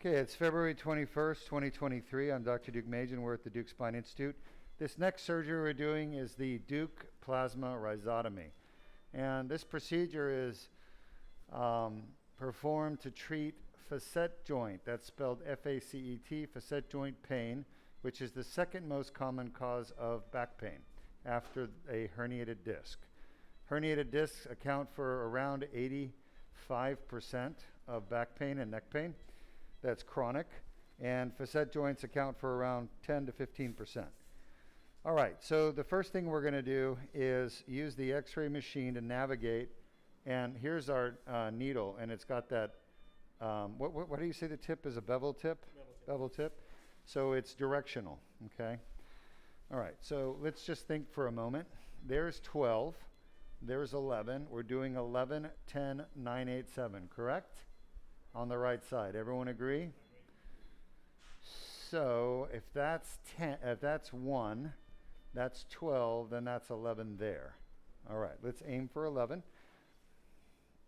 Okay, it's February 21st, 2023. I'm Dr. Duke Majan. We're at the Duke Spine Institute. This next surgery we're doing is the Duke plasma rhizotomy. And this procedure is performed to treat facet joint, that's spelled F-A-C-E-T, facet joint pain, which is the second most common cause of back pain after a herniated disc. Herniated discs account for around 85% of back pain and neck pain. That's chronic, and facet joints account for around 10 to 15%. All right, so the first thing we're going to do is use the x-ray machine to navigate, and here's our needle, and it's got that, what do you say the tip is, a bevel tip? Bevel tip. So it's directional, okay? All right, so let's just think for a moment. There's 12, there's 11. We're doing 11, 10, 9, 8, 7, correct? On the right side. Everyone agree? So if that's 10, if that's 1, that's 12, then that's 11 there. All right, let's aim for 11.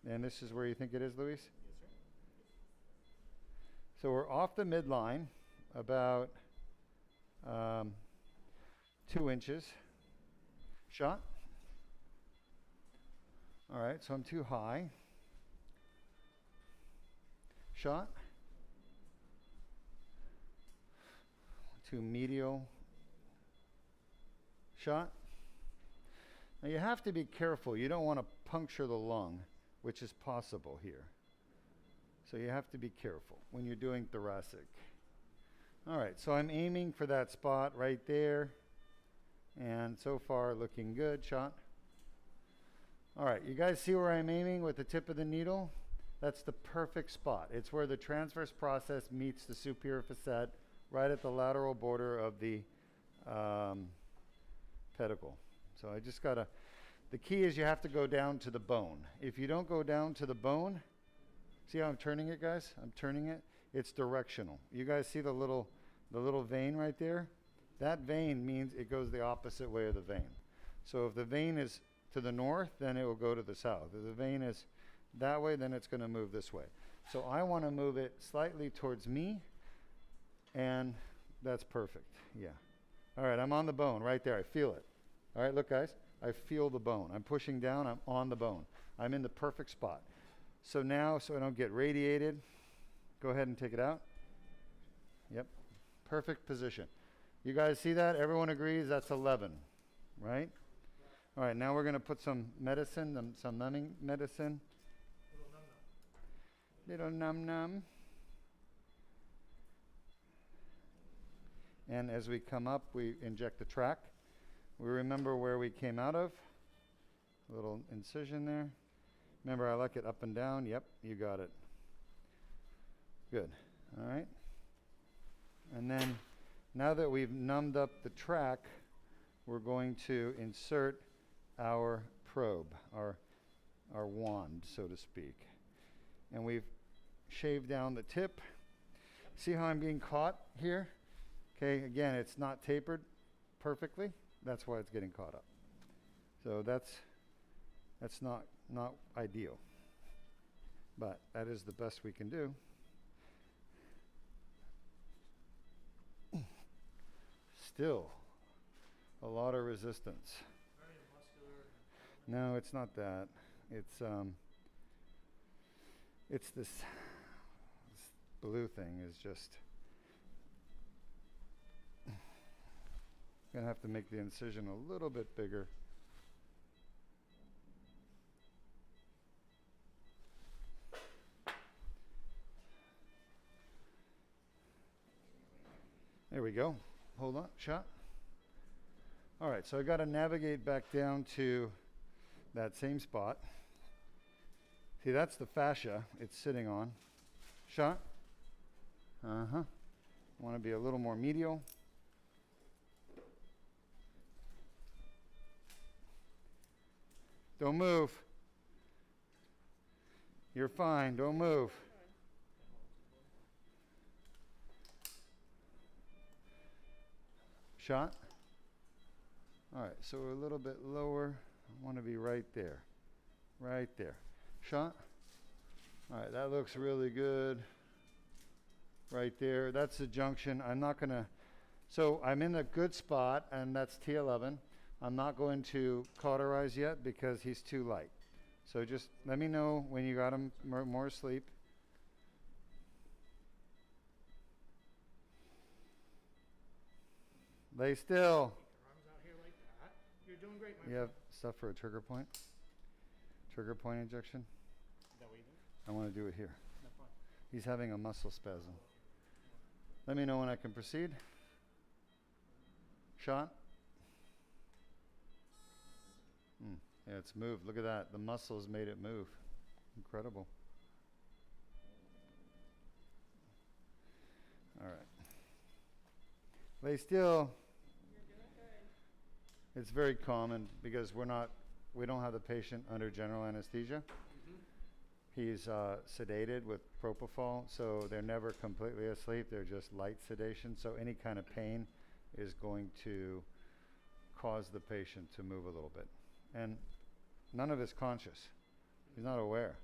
And this is where you think it is, Luis? Yes, sir. So we're off the midline, about 2 inches. Shot. All right, so I'm too high. Shot. To medial. Shot. Now you have to be careful. You don't want to puncture the lung, which is possible here. So you have to be careful when you're doing thoracic. All right, so I'm aiming for that spot right there. And so far looking good. Shot. All right, you guys see where I'm aiming with the tip of the needle? That's the perfect spot. It's where the transverse process meets the superior facet, right at the lateral border of the pedicle. So I just gotta, the key is you have to go down to the bone. If you don't go down to the bone, see how I'm turning it, guys? I'm turning it. It's directional. You guys see the little vein right there? That vein means it goes the opposite way of the vein. So if the vein is to the north, then it will go to the south. If the vein is that way, then it's going to move this way. So I want to move it slightly towards me, and that's perfect. Yeah. All right, I'm on the bone right there. I feel it. All right, look, guys. I feel the bone. I'm pushing down. I'm on the bone. I'm in the perfect spot. So now, so I don't get radiated, go ahead and take it out. Yep. Perfect position. You guys see that? Everyone agrees that's 11, right? All right, now we're going to put some medicine, some numbing medicine. Little num-num. And as we come up, we inject the track. We remember where we came out of. A little incision there. Remember, I like it up and down. Yep, you got it. Good. All right. And then, now that we've numbed up the track, we're going to insert our probe, our wand, so to speak. And we've shaved down the tip. See how I'm being caught here? Okay, again, it's not tapered perfectly. That's why it's getting caught up. So that's not ideal. But that is the best we can do. Still a lot of resistance. No, it's not that. It's this blue thing is just gonna have to make the incision a little bit bigger. There we go. Hold on, shot. All right, so I got to navigate back down to that same spot. See, that's the fascia it's sitting on. Shot. Want to be a little more medial. Don't move. You're fine, don't move. Shot. All right, so we're a little bit lower. I want to be right there. Right there. Shot. All right, that looks really good. right there. That's the junction. I'm not going to, so I'm in a good spot, and that's T11. I'm not going to cauterize yet because he's too light. So just let me know when you got him more asleep. Lay still. Your arms out here like that. You're doing great, my You have stuff for a trigger point? Trigger point injection? Is that what you do? I want to do it here. No, fine. He's having a muscle spasm. Let me know when I can proceed. Shot. Yeah, it's moved. Look at that. The muscles made it move. Incredible. All right. Lay still. You're doing good. It's very common because we don't have the patient under general anesthesia. He's sedated with propofol, so they're never completely asleep. They're just light sedation. So any kind of pain is going to cause the patient to move a little bit. And none of it's conscious. He's not aware.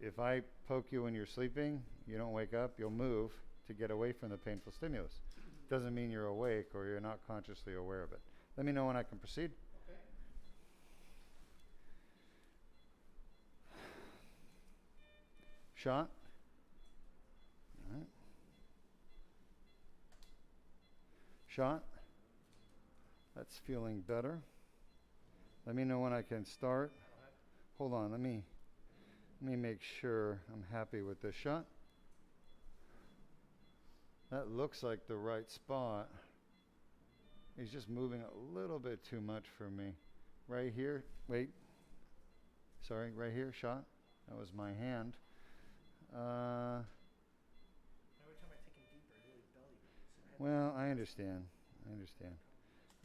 If I poke you when you're sleeping, you don't wake up, you'll move to get away from the painful stimulus. Doesn't mean you're awake or you're not consciously aware of it. Let me know when I can proceed. Okay. Shot. All right. Shot. That's feeling better. Let me know when I can start. Hold on, let me make sure I'm happy with this shot. That looks like the right spot. He's just moving a little bit too much for me. Right here, wait. Sorry, right here, shot. That was my hand. Every time I take him deeper, it really belly moves. Well, I understand.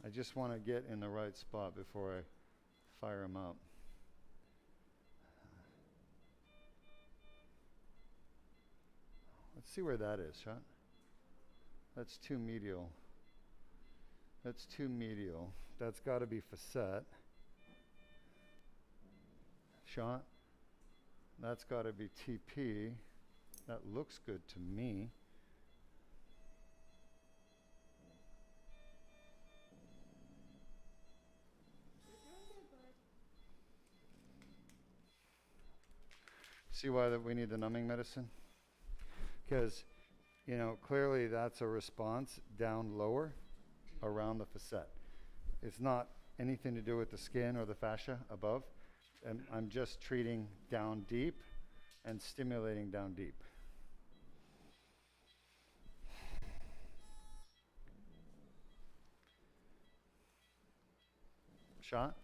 I just want to get in the right spot before I fire him up. Let's see where that is, shot. That's too medial. That's got to be facet. Shot. That's got to be TP. That looks good to me. You're doing good, bud. See why that we need the numbing medicine? Because, you know, clearly that's a response down lower around the facet. It's not anything to do with the skin or the fascia above. And I'm just treating down deep and stimulating down deep. Shot.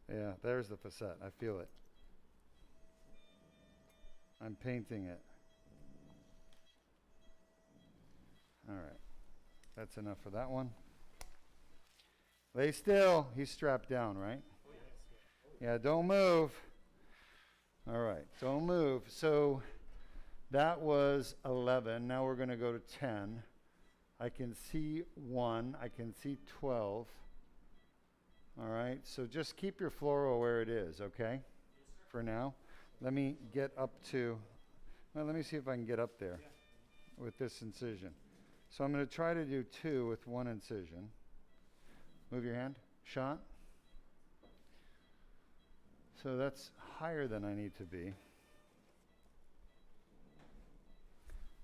Yeah, there's the facet. I feel it. I'm painting it. All right. That's enough for that one. Lay still. He's strapped down, right? Oh, yes. Yeah, don't move. All right, don't move. So that was 11. Now we're going to go to 10. I can see 1. I can see 12. All right, so just keep your fluoro where it is, okay? For now. Let me get up to, well, let me see if I can get up there with this incision. So I'm going to try to do 2 with 1 incision. Move your hand. Shot. So that's higher than I need to be.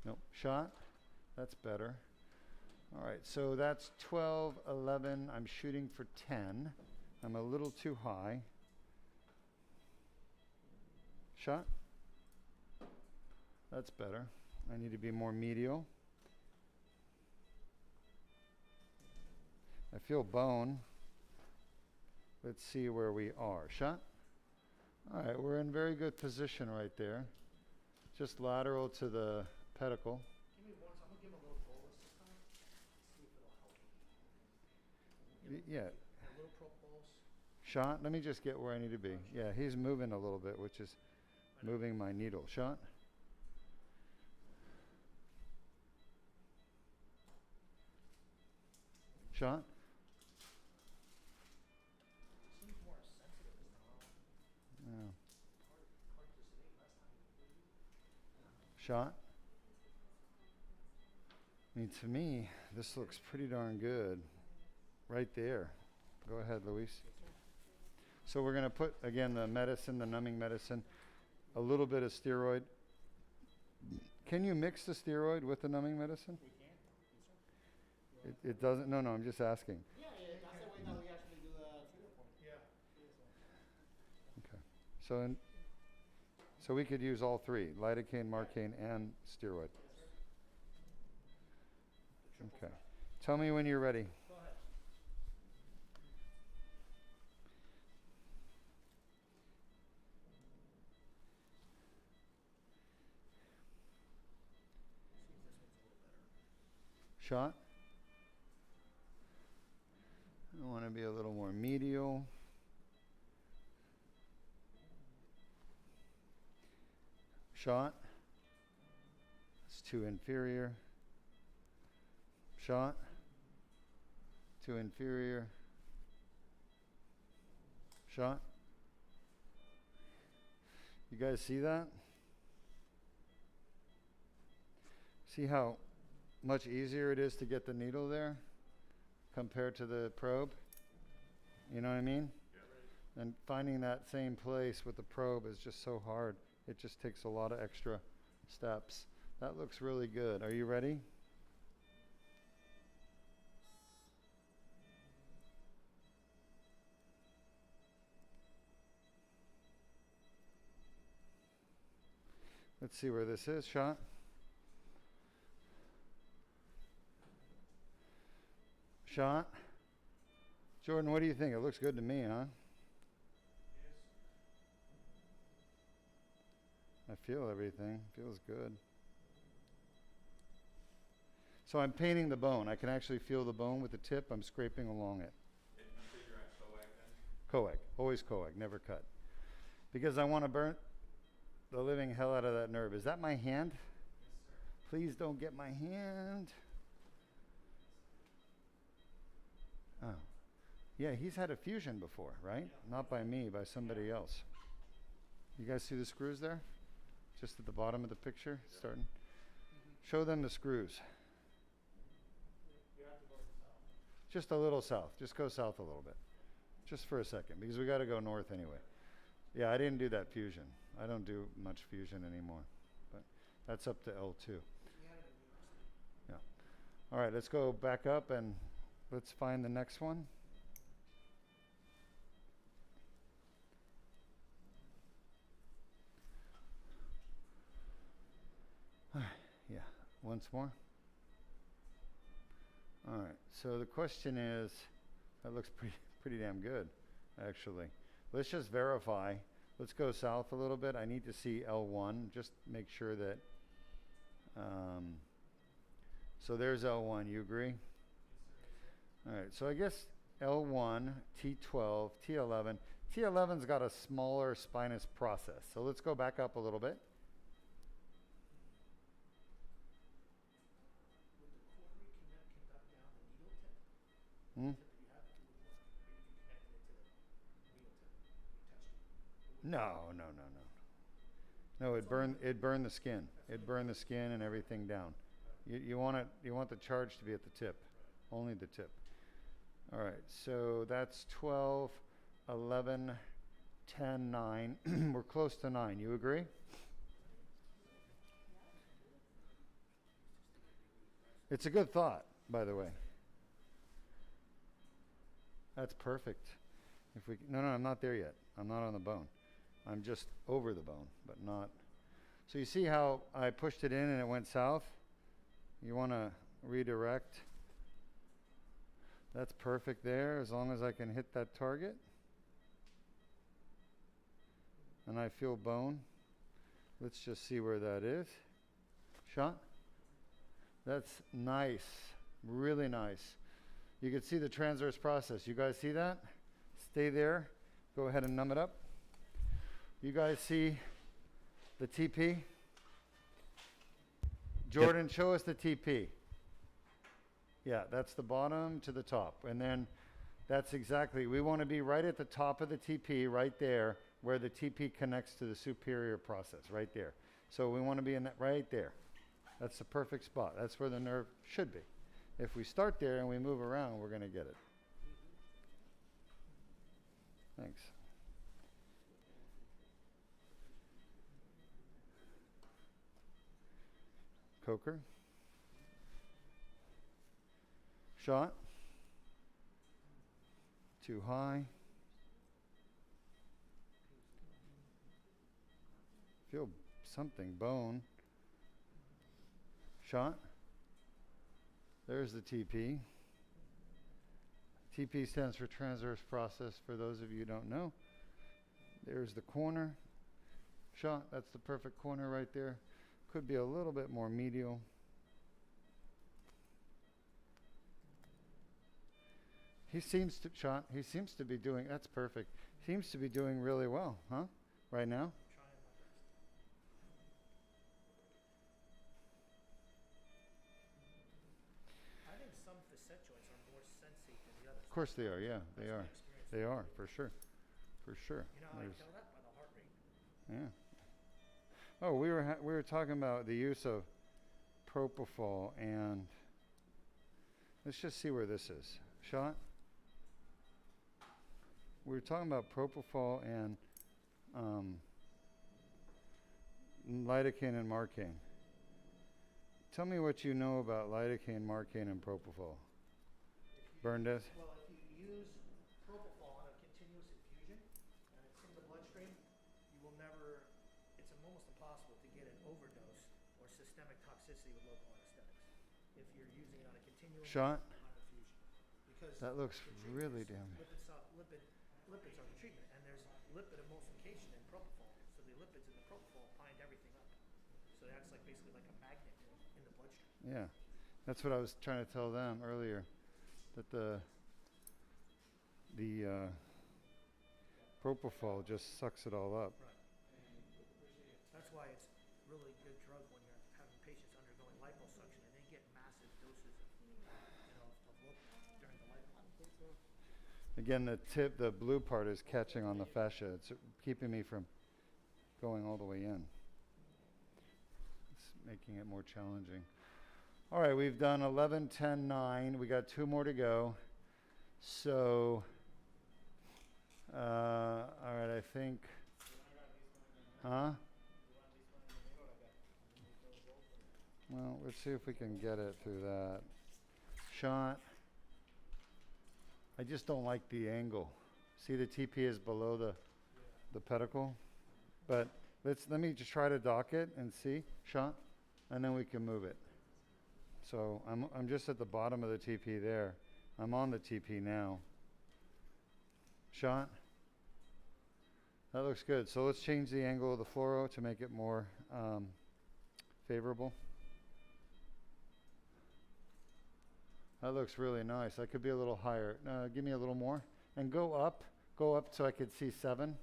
Nope. Shot. That's better. All right, so that's 12, 11. I'm shooting for 10. I'm a little too high. Shot. That's better. I need to be more medial. I feel bone. Let's see where we are. Shot. All right, we're in very good position right there. Just lateral to the pedicle. Give me one, so I'm going to give him a little bolus this time. See if it'll help. Yeah. A little bolus. Shot. Let me just get where I need to be. Yeah, he's moving a little bit, which is moving my needle. Shot. Shot. Seems more Shot. I mean, to me, this looks pretty darn good. Right there. Go ahead, Luis. So we're going to put, again, the medicine, the numbing medicine, a little bit of steroid. Can you mix the steroid with the numbing medicine? We can. Yes, sir. It doesn't, no, I'm just asking. Yeah, yeah, that's the way that we actually do the treatment for me. Okay. So we could use all three, lidocaine, marcaine, and steroid. Okay. Tell me when you're ready. Go ahead. See if this one's a little better. Shot. I want to be a little more medial. Shot. It's too inferior. Shot. Too inferior. Shot. You guys see that? See how much easier it is to get the needle there compared to the probe? You know what I mean? Yeah. And finding that same place with the probe is just so hard. It just takes a lot of extra steps. That looks really good. Are you ready? Let's see where this is. Shot. Shot. Jordan, what do you think? It looks good to me, huh? I feel everything. Feels good. So I'm painting the bone. I can actually feel the bone with the tip. I'm scraping along it. You said you're at coag then? Coag. Always coag. Never cut. Because I want to burn the living hell out of that nerve. Is that my hand? Yes, sir. Please don't get my hand. Oh. Yeah, he's had a fusion before, right? Yeah. Not by me, by somebody else. You guys see the screws there? Just at the bottom of the picture, starting. Mm-hmm. Show them the screws. You have to go south. Just a little south. Just go south a little bit. Just for a second, because we got to go north anyway. Yeah, I didn't do that fusion. I don't do much fusion anymore. But that's up to L2. We had it in New York City. Yeah. All right, let's go back up and let's find the next one. Yeah, once more. All right, so the question is, that looks pretty damn good, actually. Let's just verify. Let's go south a little bit. I need to see L1, just make sure that, so there's L1, you agree? All right, so I guess L1, T12, T11. T11's got a smaller spinous process. So let's go back up a little bit. Would the cord we Hmm? connect down the needle tip? The tip that you have to would work. Maybe if you connected it to the needle tip. You touched it. No, it'd burn the skin. It'd burn the skin and everything down. You want the charge to be at the tip. Only the tip. All right, so that's 12, 11, 10, 9. We're close to 9. You agree? It's a good thought, by the way. That's perfect. If we no, I'm not there yet. I'm not on the bone. I'm just over the bone, but not. So you see how I pushed it in and it went south? You want to redirect. That's perfect there, as long as I can hit that target. And I feel bone. Let's just see where that is. Shot. That's nice. Really nice. You can see the transverse process. You guys see that? Stay there. Go ahead and numb it up. You guys see the TP? Jordan, show us the TP. Yeah, that's the bottom to the top. And then that's exactly, we want to be right at the top of the TP, right there, where the TP connects to the superior process, right there. So we want to be in that right there. That's the perfect spot. That's where the nerve should be. If we start there and we move around, we're going to get it. Thanks. Coker. Shot. Too high. Feel something. Bone. Shot. There's the TP. TP stands for transverse process for those of you who don't know. There's the corner. Shot. That's the perfect corner right there. Could be a little bit more medial. He seems to be doing, that's perfect. Seems to be doing really well, huh? Right now? Trying my best. I think some facet joints are more sensate than the others. Of course they are, yeah, they That's my are. experience. They are, for sure. For sure. You know how I There's- tell that? By the heart rate. Yeah. Oh, we were talking about the use of propofol, and let's just see where this is. Shot. We were talking about propofol and lidocaine and marcaine. Tell me what you know about lidocaine, marcaine, and propofol. Berndes? Well, if you use propofol on a continuous infusion and it's in the bloodstream, you will never, it's almost impossible to get an overdose or systemic toxicity with local anesthetics if you're using it on a continuous Shot. on an infusion. Because That looks the treatment really is damn. lipids are the treatment, and there's lipid emulsification in propofol. So the lipids in the propofol bind everything up. So it acts like basically like a magnet in the bloodstream. Yeah, that's what I was trying to tell them earlier, that the propofol just sucks it all up. Right. That's why it's really good drug when you're having patients undergoing liposuction and they get massive doses of lipid during the lipo. Again, the blue part is catching on the fascia. It's keeping me from going all the way in. It's making it more challenging. All right, we've done 11, 10, 9. We got 2 more to go. So, all right, I think, huh? Well, let's see if we can get it through that. Shot. I just don't like the angle. See, the TP is below the pedicle, but let me just try to dock it and see. Shot, and then we can move it. So I'm just at the bottom of the TP there. I'm on the TP now. Shot. That looks good. So let's change the angle of the fluoro to make it more favorable. That looks really nice. That could be a little higher. Give me a little more. And go up so I could see 7.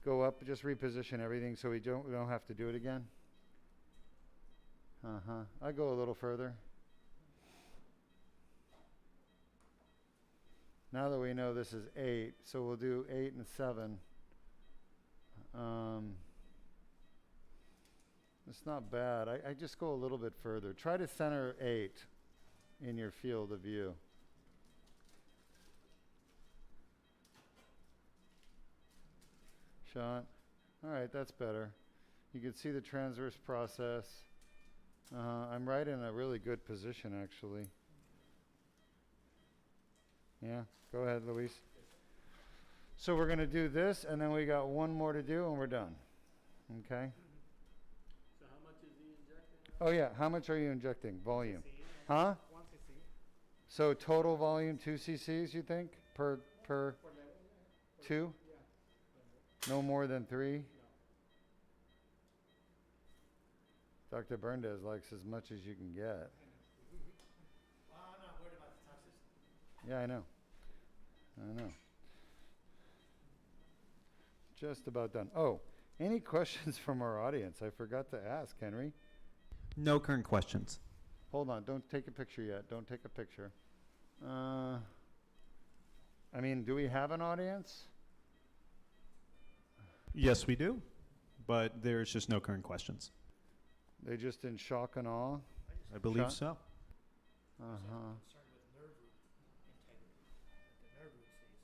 Go up, just reposition everything so we don't have to do it again. I go a little further. Now that we know this is 8, so we'll do 8 and 7. It's not bad. I just go a little bit further. Try to center 8 in your field of view. Shot. All right, that's better. You can see the transverse process. I'm right in a really good position, actually. Yeah, go ahead, Luis. So we're going to do this, and then we got 1 more to do, and we're done. Okay? So how much is he injecting? Oh, yeah. How much are you injecting? Volume. Huh? 1 cc. So total volume 2 cc's, you think? Per 2? No more than 3? Dr. Berndes likes as much as you can get. Well, I'm not worried about the toxicity. Yeah, I know. Just about done. Oh, any questions from our audience? I forgot to ask, Henry. No current questions. Hold on, don't take a picture yet. Don't take a picture. I mean, do we have an audience? Yes, we do. but there's just no current questions. They just in shock and awe? I believe Shot? so. Uh-huh. Concerned with nerve root integrity, that the nerve root stays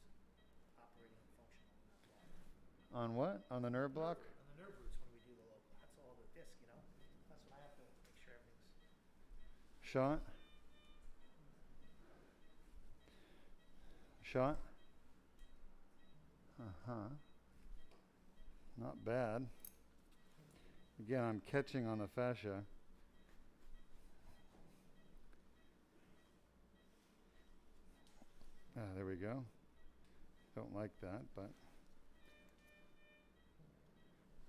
operating and functional in that block. On what? On the nerve block? On the nerve roots when we do the local, that's all the disc, you know? That's what I have to make sure everything's. Shot? Shot? Uh-huh. Not bad. Again, I'm catching on the fascia. Ah, there we go. Don't like that, but.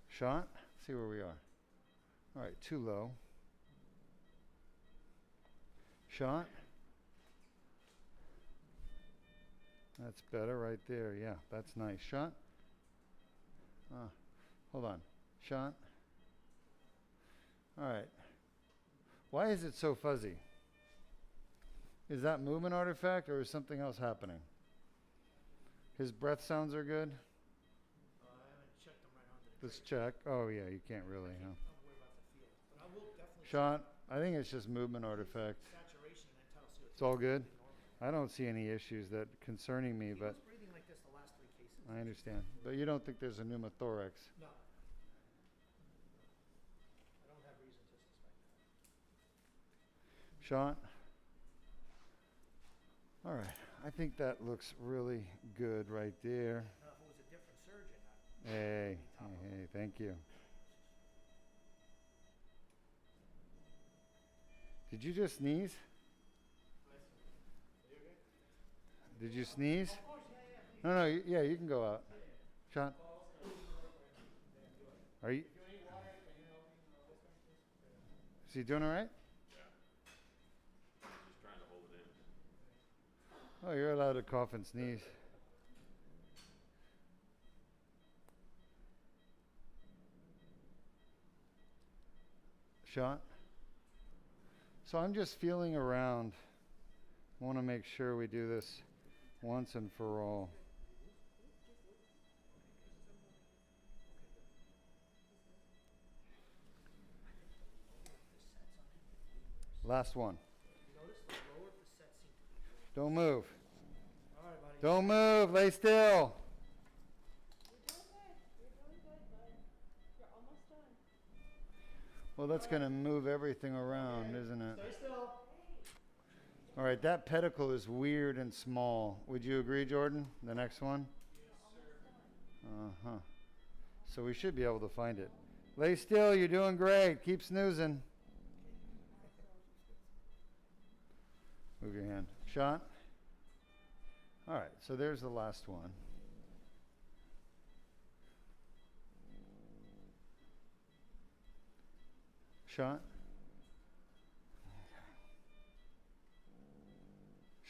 Shot? See where we are. All right, too low. Shot? That's better right there. Yeah, that's nice. Shot? Hold on. Shot? All right. Why is it so fuzzy? Is that movement artifact or is something else happening? His breath sounds are good? I haven't checked them right onto the Let's trigger. check. Oh yeah, you can't really, huh? I'm worried about the feel, but I will definitely. Shot? I think it's just movement artifact. Saturation and then tell us It's all good? I don't see any issues that concerning me, He but was breathing like this the last 3 cases. I understand. But you don't think there's a pneumothorax? No. I don't have reason to suspect that. Shot? All right. I think that looks really good right there. Now, if it was a different surgeon, Hey, hey, thank you. Did you just sneeze? Did you sneeze? No, no, yeah, you can go out. Shot. Are you? Is he doing all right? Just trying to hold it in. Oh, you're allowed to cough and sneeze. Shot. So I'm just feeling around. I want to make sure we do this once and for all. Last one. notice the lower facets seem to be. Don't move. All right, buddy. Don't move. Lay still. You're doing good. You're doing good, bud. You're almost done. Well, that's going to move everything around, isn't it? Stay still. All right, that pedicle is weird and small. Would you agree, Jordan? The next one? Uh-huh. So we should be able to find it. Lay still. You're doing great. Keep snoozing. Move your hand. Shot. All right, so there's the last one. Shot.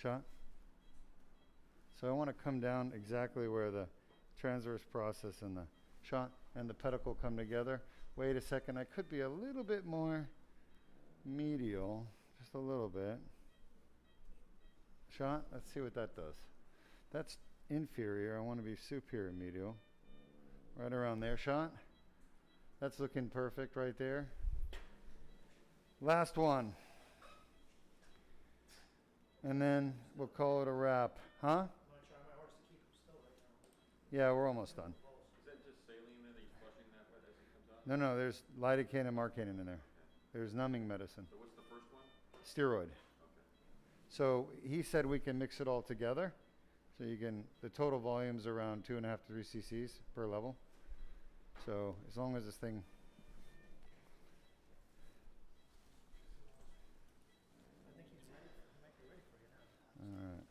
Shot. So I want to come down exactly where the transverse process and the shot and the pedicle come together. Wait a second, I could be a little bit more medial, just a little bit. Shot, let's see what that does. That's inferior, I want to be superior medial. Right around there, shot. That's looking perfect right there. Last one. And then we'll call it a wrap. Huh? I'm going to try my hardest to keep him still right now. Yeah, we're almost done. Is that just saline that he's flushing that way as it comes out? No, no, there's lidocaine and marcaine in there. There's numbing medicine. So what's the first one? Steroid. Okay. So he said we can mix it all together. So you can, the total volume's around 2.5 to 3 cc's per level. So as long as this thing, I think he's ready. He might be ready for you now. all right.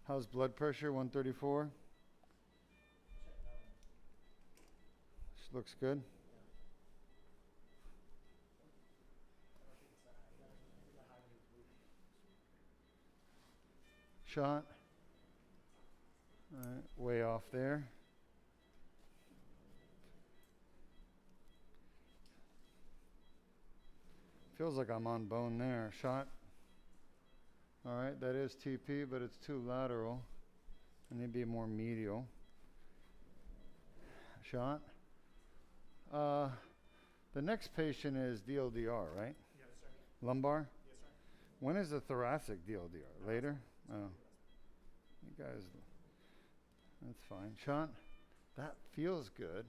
How's blood pressure? 134? Check it out. Looks good. Shot. All right, way off there. Feels like I'm on bone there. Shot. All right, that is TP, but it's too lateral. I need to be more medial. Shot. The next patient is DLDR, right? Yes, sir. Lumbar? Yes, sir. When is the thoracic DLDR? Later? Oh. You guys, that's fine. Sean, that feels good.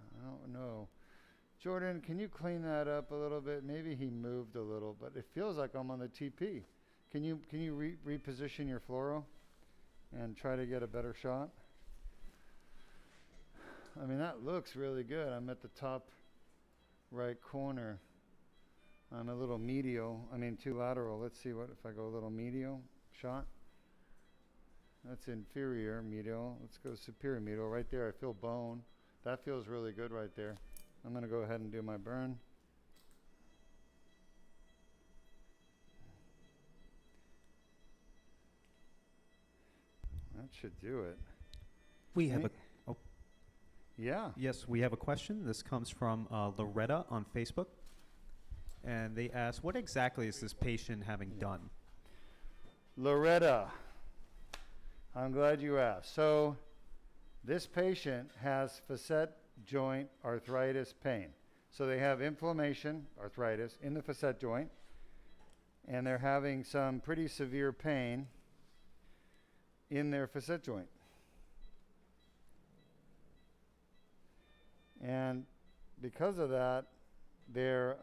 I don't know. Jordan, can you clean that up a little bit? Maybe he moved a little, but it feels like I'm on the TP. Can you reposition your fluoro and try to get a better shot? I mean, that looks really good. I'm at the top right corner. I'm a little medial. I mean, too lateral. Let's see what if I go a little medial shot. That's inferior medial. Let's go superior medial. Right there, I feel bone. That feels really good right there. I'm going to go ahead and do my burn. That should do it. We have a Any- Yeah. yes, we have a question. This comes from Loretta on Facebook, and they ask, "What exactly is this patient having done?" Loretta, I'm glad you asked. So this patient has facet joint arthritis pain. So they have inflammation, arthritis, in the facet joint, and they're having some pretty severe pain in their facet joint. And because of that, they're,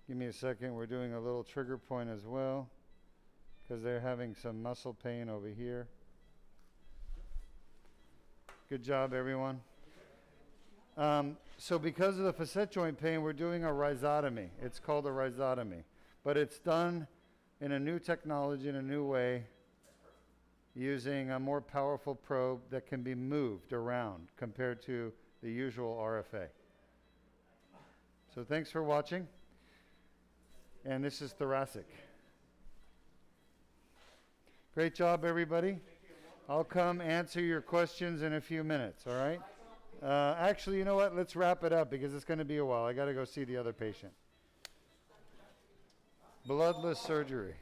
give me a second, we're doing a little trigger point as well, because they're having some muscle pain over here. Good job, everyone. So because of the facet joint pain, we're doing a rhizotomy. It's called a rhizotomy, but it's done in a new technology, in a new way, using a more powerful probe that can be moved around compared to the usual RFA. So thanks for watching. And this is thoracic. Great job, everybody. I'll come answer your questions in a few minutes, all right? Actually, you know what? Let's wrap it up because it's going to be a while. I got to go see the other patient. Bloodless surgery.